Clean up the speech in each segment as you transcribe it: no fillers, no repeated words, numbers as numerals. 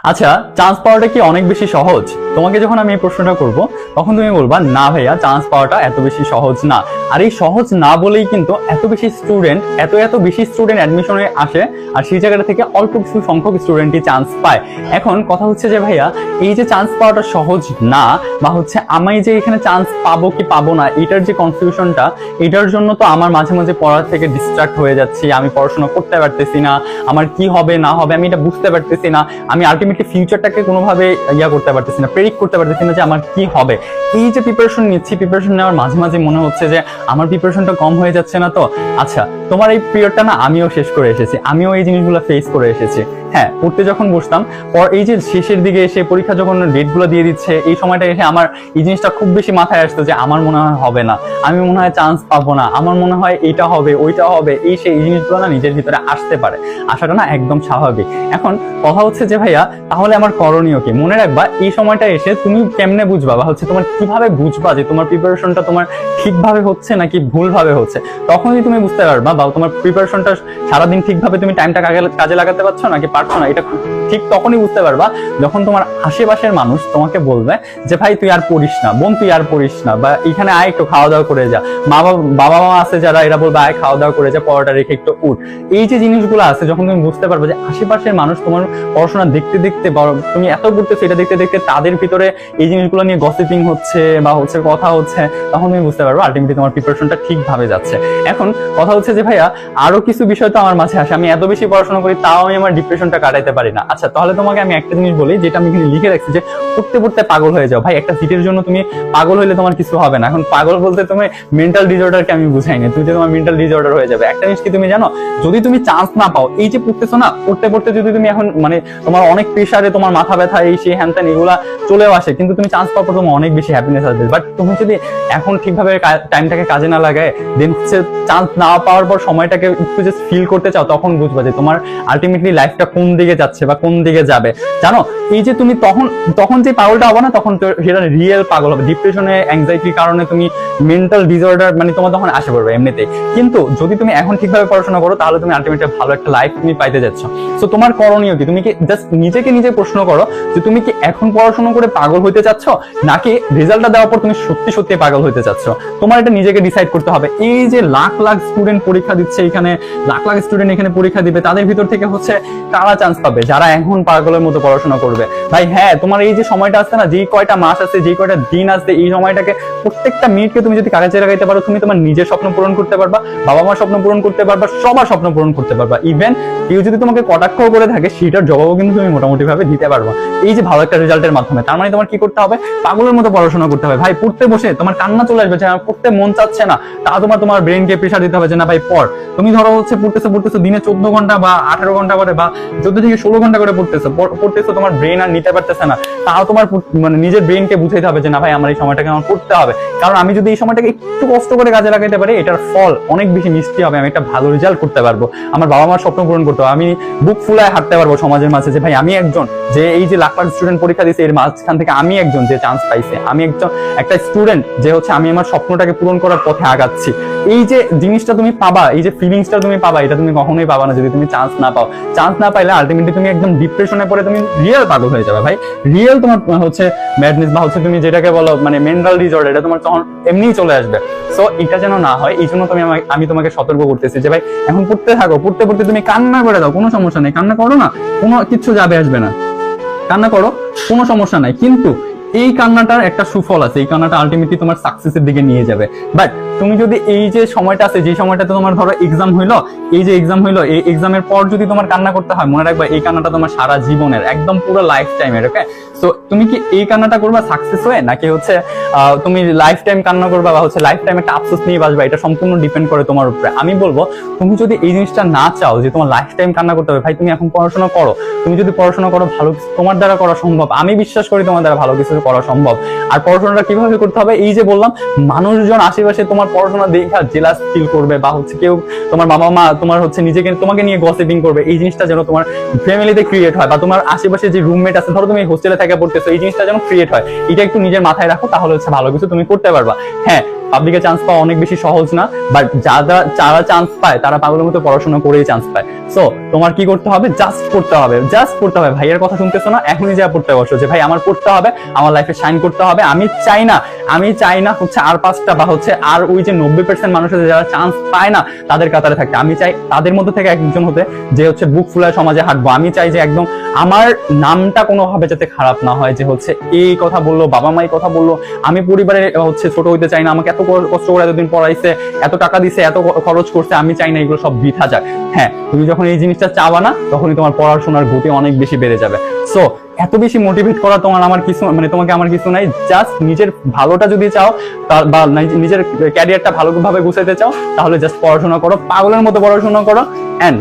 আচ্ছা, চান্স পাওয়াটা কি অনেক বেশি সহজ? তোমাকে যখন আমি এই প্রশ্নটা করব তখন তুমি বলবা না ভাইয়া, চান্স পাওয়াটা এত বেশি সহজ না। আর এই সহজ না বলেই কিন্তু এত বেশি স্টুডেন্ট এত বেশি স্টুডেন্ট অ্যাডমিশনে আসে, আর সেই জায়গাটা থেকে অল্প কিছু সংখ্যক স্টুডেন্টই চান্স পায়। এখন কথা হচ্ছে যে ভাইয়া, এই যে চান্স পাওয়াটা সহজ না, বা হচ্ছে আমি যে এখানে চান্স পাবো কি পাবো না, এটার যে কনফিউশনটা, এটার জন্য তো আমার মাঝে মাঝে পড়া থেকে ডিস্ট্রাক্ট হয়ে যাচ্ছি, আমি পড়াশোনা করতে পারতেছি না, আমার কি হবে না হবে আমি এটা বুঝতে পারতেছি না, আমি আলটিমেটলি ফিউচারটাকে কোনোভাবে করতে পারতেছি না, প্রেডিক্ট করতে পারতেছি না যে আমার কি হবে। এই যে প্রিপারেশন নিচ্ছি, প্রিপারেশন নেওয়ার মাঝে মাঝে মনে হচ্ছে যে আমার প্রিপারেশনটা কম হয়ে যাচ্ছে না তো। আচ্ছা, তোমার এই পিরিয়ডটা না আমিও শেষ করে এসেছি, আমিও এই জিনিসগুলো ফেস করে এসেছি। হ্যাঁ, পড়তে যখন বসতাম, পর এই যে শেষের দিকে এসে পরীক্ষা যখন ডেটগুলো দিয়ে দিচ্ছে, এই সময়টা এসে আমার এই জিনিসটা খুব বেশি মাথায় আসতো যে আমার মনে হয় হবে না, আমি মনে হয় চান্স পাবো না, আমার মনে হয় এইটা হবে ওইটা হবে, এই সেই জিনিসগুলো না নিজের ভিতরে আসতে পারে। আসাটা না একদম স্বাভাবিক। এখন কথা হচ্ছে যে ভাইয়া, তাহলে আমার করণীয় কি? মনে রাখবা, এই সময়টা এসে তুমি কেমনে বুঝবা, বা হচ্ছে তোমার কিভাবে বুঝবা যে তোমার প্রিপারেশনটা তোমার ঠিকভাবে হচ্ছে নাকি ভুলভাবে হচ্ছে? তখনই তুমি বুঝতে পারবা, বা তোমার প্রিপারেশনটা সারাদিন ঠিকভাবে তুমি টাইমটা কাজে লাগাতে পারছো নাকি পারছো না, এটা ঠিক তখনই বুঝতে পারবা যখন তোমার আশেপাশের মানুষ তোমাকে বলবে যে ভাই তুই আর পড়িস না, বোন তুই আর পড়িস না, বা এখানে আয় একটু খাওয়া দাওয়া করে যা। বাবা মা আছে যারা, এরা বলবে আয় খাওয়া দাওয়া করে যা, পড়াটা রেখে একটু উঠ। এই যে জিনিসগুলো আছে, যখন তুমি বুঝতে পারবে যে আশেপাশের মানুষ তোমার পড়াশোনা দেখতে দেখতে, তুমি এত পড়তেছো এটা দেখতে দেখতে তাদের ভিতরে এই জিনিসগুলো নিয়ে গসিপিং হচ্ছে বা হচ্ছে কথা হচ্ছে, তখন তুমি বুঝতে পারবে আলটিমেটলি তোমার প্রিপারেশনটা ঠিকভাবে যাচ্ছে। এখন কথা হচ্ছে যে ভাইয়া, আরো কিছু বিষয় তো আমার মাঝে আসে, আমি এত বেশি পড়াশোনা করি তাও আমি আমার ডিপ্রেশনটা কাটাইতে পারি না। আচ্ছা, তাহলে তোমাকে আমি একটা জিনিস বলি, যেটা আমি এখানে লিখে রাখছি, যে পড়তে পড়তে পাগল হয়ে যাও। ভাই, একটা সিটের জন্য তুমি পাগল হইলে তোমার কিছু হবে না। এখন পাগল বলতে তুমি মেন্টাল ডিসঅর্ডারকে আমি বুঝাই না, তুমি যে তোমার মেন্টাল ডিসঅর্ডার হয়ে যাবে। একটা জিনিস কি তুমি জানো, যদি তুমি চান্স না পাও, এই যে পড়তেছো না, পড়তে পড়তে যদি তুমি এখন তোমার অনেক প্রেসারে, তোমার মাথা ব্যথা এই সেই হ্যান ত্যান এগুলা চলেও আসে, কিন্তু তুমি চান্স পাওয়ার পর তোমার অনেক বেশি হ্যাপিনেস আসবে। বাট তুমি যদি এখন ঠিকভাবে টাইমটাকে কাজে না লাগায়, দেন হচ্ছে চান্স না পাওয়ার পর সময়টাকে একটু জাস্ট ফিল করতে চাও, তখন বুঝবা যে তোমার আলটিমেটলি লাইফটা কোন দিকে যাচ্ছে বা কোন দিকে যাবে। জানো, এই যে তুমি তখন যে পাগলটা হবে না, তখন সেটা রিয়েল পাগল হবে। ডিপ্রেশনে, অ্যাংজাইটির কারণে তুমি মেন্টাল ডিসঅর্ডার তোমার তখন আসে পড়বে এমনিতেই। কিন্তু যদি তুমি এখন ঠিকভাবে পড়াশোনা করো, তাহলে তুমি আলটিমেটলি ভালো একটা লাইফ তুমি পাইতে যাচ্ছ। সো তোমার করণীয় কি? তুমি কি জাস্ট নিজেকে নিজে প্রশ্ন করো যে তুমি কি এখন পড়াশোনা করে পাগল হইতে চাচ্ছ, নাকি রেজাল্টটা দেওয়ার পর তুমি সত্যি সত্যি পাগল হইতে চাচ্ছ? তোমার এটা নিজেকে ডিসাইড করতে হবে। এই যে লাখ লাখ স্টুডেন্ট পরীক্ষা দিচ্ছে, এখানে লাখ লাখ স্টুডেন্ট এখানে পরীক্ষা দিবে, তাদের ভিতর থেকে হচ্ছে কারা চান্স পাবে? যারা এখন পাগলের মতো পড়াশোনা করবে। ভাই হ্যাঁ, তোমার এই যে সময়টা আছে না, যেই কয়টা মাস আছে, যেই কয়টা দিন আছে, এই সময়টাকে প্রত্যেকটা মিনিটকে তুমি যদি কাজে লাগাইতে পারো, তুমি তোমার নিজের স্বপ্ন পূরণ করতে পারবা, বাবা মার স্বপ্ন পূরণ করতে পারবা, সবার স্বপ্ন পূরণ করতে পারবা। ইভেন কেউ যদি তোমাকে কটাক্ষ করে থাকে, সেটার জবাবও কিন্তু তুমি মোটামুটি ভাবে দিতে পারবা, এই যে ভালো একটা রেজাল্টের মাধ্যমে। তার মানে তোমার কি করতে হবে? পাগলের মতো পড়াশোনা করতে হবে। ভাই, পড়তে বসে তোমার কান্না চলে আসবে যে আমার পড়তে মন চাচ্ছে না, তা তোমার ব্রেনকে প্রেসার দিতে হবে যে না ভাই পড়। তুমি ধরো হচ্ছে পড়তেছো দিনে 14 ঘন্টা বা 18 ঘন্টা করে, বা 14 থেকে 16 ঘন্টা করে পড়তেছো, তোমার ব্রেন আর নিতে পারতেছে না, তাও তোমার নিজের ব্রেনকে বুঝাইতে হবে যে না ভাই, আমার এই সময়টাকে আমার পড়তে হবে। কারণ আমি যদি এই সময়টাকে একটু কষ্ট করে কাজে লাগাইতে পারি, এটার ফল অনেক বেশি মিষ্টি হবে, আমি একটা ভালো রেজাল্ট করতে পারবো, আমার বাবা মার স্বপ্ন পূরণ করতে হবে, আমি বুক ফুলায় হাঁটতে পারবো সমাজের মাঝে যে ভাই আমি একজন, যে এই যে লাখ লাখ স্টুডেন্ট পরীক্ষা দিয়েছে, এর মাঝখান থেকে আমি একজন যে চান্স পাইছে, আমি একটা স্টুডেন্ট যে হচ্ছে আমি আমার স্বপ্নটাকে পূরণ করার পথে আগাচ্ছি। এই যে জিনিসটা তুমি পাবা, এই যে ফিলিংসটা তুমি পাবা, এটা তুমি কখনোই পাবা না যদি তুমি চান্স না পাও। চান্স না পাইলে আলটিমেটলি তুমি একদম ডিপ্রেশনে পড়ে তুমি রিয়েল পাগল হয়ে যাবে। ভাই, রিয়েল তোমার হচ্ছে ম্যাডনেস, বা হচ্ছে তুমি যেটাকে বলো মেন্টাল ডিসঅর্ডার, এটা তোমার তখন এমনিই চলে আসবে। সো এটা যেন না হয়, এই জন্য আমি তোমাকে সতর্ক করতেছি যে ভাই, এখন পড়তে থাকো, পড়তে পড়তে তুমি কান্না করে দাও, কোনো সমস্যা নেই, কান্না করো না, কোনো কিচ্ছু যাবে আসবে না, কান্না করো, কোনো সমস্যা নাই। কিন্তু এই কান্নাটার একটা সুফল আছে, এই কান্নাটা আলটিমেটলি তোমার সাকসেসের দিকে নিয়ে যাবে। বাট তুমি যদি এই যে সময়টা আছে, যে সময়টাতে তোমার ধরো এক্সাম হইলো, এই যে এক্সাম হইলো, এই এক্সামের পর যদি তোমার কান্না করতে হয়, মনে রাখবা এই কান্নাটা তোমার সারা জীবনের, একদম পুরো লাইফ টাইমের। ওকে, সো তুমি কি এই কান্নাটা করবা সাকসেস হয়ে, নাকি হচ্ছে তুমি লাইফ টাইম কান্না করবা, বা হচ্ছে লাইফ টাইম একটা আফসোস নিয়ে বাঁচবা? এটা সম্পূর্ণ ডিপেন্ড করে তোমার উপরে। আমি বলবো, তুমি যদি এই জিনিসটা না চাও যে তোমার লাইফ টাইম কান্না করতে হবে, ভাই তুমি এখন পড়াশোনা করো। তুমি যদি পড়াশোনা করো, ভালো কিছু তোমার দ্বারা করা সম্ভব, আমি বিশ্বাস করি তোমার দ্বারা ভালো কিছু করা সম্ভব। আর পড়াশোনাটা কিভাবে করতে হবে? এই যে বললাম, মানুষজন আশেপাশে তোমার পড়াশোনা দেখা জেলাস ফিল করবে, বা হচ্ছে কেউ তোমার বাবা মা তোমার হচ্ছে তোমাকে নিয়ে গসিপিং করবে, এই জিনিসটা যেন তোমার ফ্যামিলিতে ক্রিয়েট হয়, বা তোমার আশেপাশে যে রুমমেট আছে, ধরো তুমি হোস্টেলে থেকে পড়তেছো, এই জিনিসটা যেন ক্রিয়েট হয়, এটা একটু নিজের মাথায় রাখো, তাহলে হচ্ছে ভালো কিছু তুমি করতে পারবা। হ্যাঁ, পাবলিকে চান্স পাওয়া অনেক বেশি সহজ না, বাট যারা চান্স পায় তারা পাগলের মতো পড়াশোনা করেই চান্স পায়। সো তোমার কি করতে হবে, জাস্ট পড়তে হবে, জাস্ট পড়তে হবে। ভাইয়ের কথা শুনতেছো না, এখনই যা পড়তে বসো যে ভাই আমার পড়তে হবে, আমার লাইফে শাইন করতে হবে। আমি চাই না হচ্ছে আর 5টা বা হচ্ছে আর ওই যে 90% মানুষের যারা চান্স পায় না তাদের কাতারে থাকতে। আমি চাই তাদের মধ্যে থেকে একজন হতে যে হচ্ছে বুক ফুলায় সমাজে হাঁটবো। আমি চাই যে একদম আমার নামটা কোনোভাবে যাতে খারাপ না হয়, যে হচ্ছে এই কথা বললো, বাবা মাই কথা বললো, আমি পরিবারে হচ্ছে ছোট হইতে চাই না, আমাকে এত কষ্ট করে এতদিন পড়াইছে, এত টাকা দিছে, এত খরচ করছে, আমি চাই না এগুলো সব বৃথা যাক। হ্যাঁ, তুমি যখন এই জিনিসটা চাবা না তখনই তোমার পড়াশোনার গতি অনেক বেশি বেড়ে যাবে। সো এত বেশি মোটিভেট করা তোমাকে আমার কিছু নাই। জাস্ট নিজের ভালোটা যদি চাও বা নিজের ক্যারিয়ারটা ভালোভাবে গুছাইতে চাও তাহলে জাস্ট পড়াশোনা করো, পাগলের মতো পড়াশোনা করো, এন্ড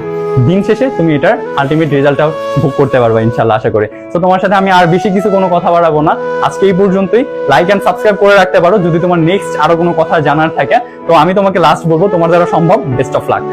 দিন শেষে তুমি এটার আলটিমেট রেজাল্টটাও ভোগ করতে পারবে ইনশাল্লাহ, আশা করি। তো তোমার সাথে আমি আর বেশি কিছু কোনো কথা বাড়াবো না, আজকে এই পর্যন্তই। লাইক এন্ড সাবস্ক্রাইব করে রাখতে পারো যদি তোমার নেক্সট আরো কোনো কথা জানার থাকে। তো আমি তোমাকে লাস্ট বলবো, তোমার দ্বারা সম্ভব, বেস্ট অফ লাক।